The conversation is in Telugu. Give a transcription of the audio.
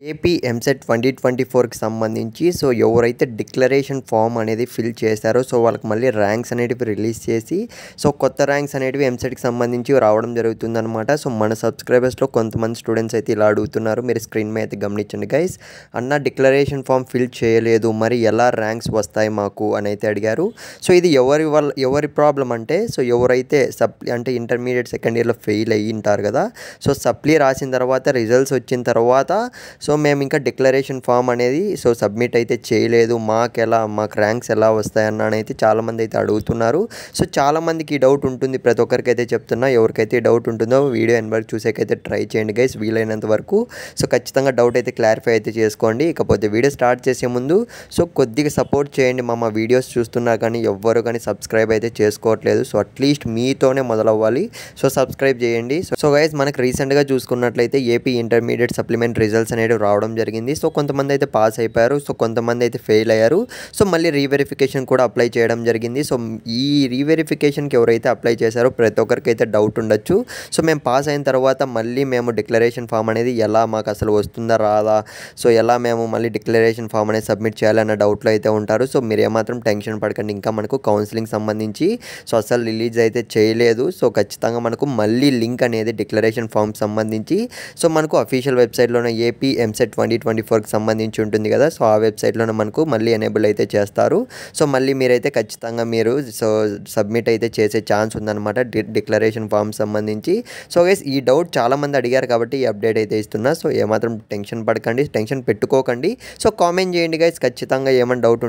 ఏపీ ఎంసెట్ 2024కి సంబంధించి ఎవరైతే డిక్లరేషన్ ఫామ్ అనేది ఫిల్ చేశారో వాళ్ళకి మళ్ళీ ర్యాంక్స్ అనేటివి రిలీజ్ చేసి కొత్త ర్యాంక్స్ అనేటివి ఎంసెట్కి సంబంధించి రావడం జరుగుతుందన్నమాట. మన సబ్స్క్రైబర్స్లో కొంతమంది స్టూడెంట్స్ అయితే ఇలా అడుగుతున్నారు. మీరు స్క్రీన్ మీద అయితే గమనించండి గైస్. అన్న డిక్లరేషన్ ఫామ్ ఫిల్ చేయలేదు, మరి ఎలా ర్యాంక్స్ వస్తాయి మాకు అని అయితే అడిగారు. ఇది ఎవరి ప్రాబ్లం అంటే ఎవరైతే అంటే ఇంటర్మీడియట్ సెకండ్ ఇయర్లో ఫెయిల్ అయ్యి ఉంటారు కదా, సప్లీ రాసిన తర్వాత రిజల్ట్స్ వచ్చిన తర్వాత మేము ఇంకా డిక్లరేషన్ ఫామ్ అనేది సబ్మిట్ అయితే చేయలేదు, మాకు ర్యాంక్స్ ఎలా వస్తాయన్న అయితే చాలామంది అయితే అడుగుతున్నారు. చాలామందికి ఈ డౌట్ ఉంటుంది, ప్రతి ఒక్కరికి అయితే చెప్తున్నా. ఎవరికైతే డౌట్ ఉంటుందో వీడియో ఎండ్ వరకు చూసేకైతే ట్రై చేయండి గైస్, వీలైనంత వరకు. ఖచ్చితంగా డౌట్ అయితే క్లారిఫై అయితే చేసుకోండి. ఇకపోతే వీడియో స్టార్ట్ చేసే ముందు కొద్దిగా సపోర్ట్ చేయండి. మా వీడియోస్ చూస్తున్నా కానీ ఎవ్వరు కానీ సబ్స్క్రైబ్ అయితే చేసుకోవట్లేదు. అట్లీస్ట్ మీతోనే మొదలవ్వాలి. సబ్స్క్రైబ్ చేయండి. గైస్, మనకు రీసెంట్గా చూసుకున్నట్లయితే ఏపీ ఇంటర్మీడియట్ సప్లిమెంట్ రిజల్ట్స్ అనేవి రావడం జరిగింది. కొంతమంది అయితే పాస్ అయిపోయారు, కొంతమంది అయితే ఫెయిల్ అయ్యారు. మళ్ళీ రీవెరిఫికేషన్ కూడా అప్లై చేయడం జరిగింది. ఈ రీవెరిఫికేషన్కి ఎవరైతే అప్లై చేశారో ప్రతి ఒక్కరికి అయితే డౌట్ ఉండొచ్చు. మేము పాస్ అయిన తర్వాత మళ్ళీ మేము డిక్లరేషన్ ఫామ్ అనేది ఎలా మాకు అసలు వస్తుందా రాదా, ఎలా మేము మళ్ళీ డిక్లరేషన్ ఫామ్ అనేది సబ్మిట్ చేయాలన్న డౌట్లో అయితే ఉంటారు. మీరు ఏమాత్రం టెన్షన్ పడకండి. ఇంకా మనకు కౌన్సిలింగ్ సంబంధించి అసలు రిలీజ్ అయితే చేయలేదు. ఖచ్చితంగా మనకు మళ్ళీ లింక్ అనేది డిక్లరేషన్ ఫామ్ సంబంధించి మనకు అఫీషియల్ వెబ్సైట్లోనే ఏపీ ఎంసెట్ 2024కి సంబంధించి ఉంటుంది కదా, ఆ వెబ్సైట్లోనే మనకు మళ్ళీ ఎనేబుల్ అయితే చేస్తారు. మళ్ళీ మీరైతే ఖచ్చితంగా మీరు సబ్మిట్ అయితే చేసే ఛాన్స్ ఉందన్నమాట డిక్లరేషన్ ఫామ్ సంబంధించి. గైస్, ఈ డౌట్ చాలామంది అడిగారు కాబట్టి ఈ అప్డేట్ అయితే ఇస్తున్నా. ఏమాత్రం టెన్షన్ పడకండి, టెన్షన్ పెట్టుకోకండి. కామెంట్ చేయండి గైస్, ఖచ్చితంగా ఏమైనా డౌట్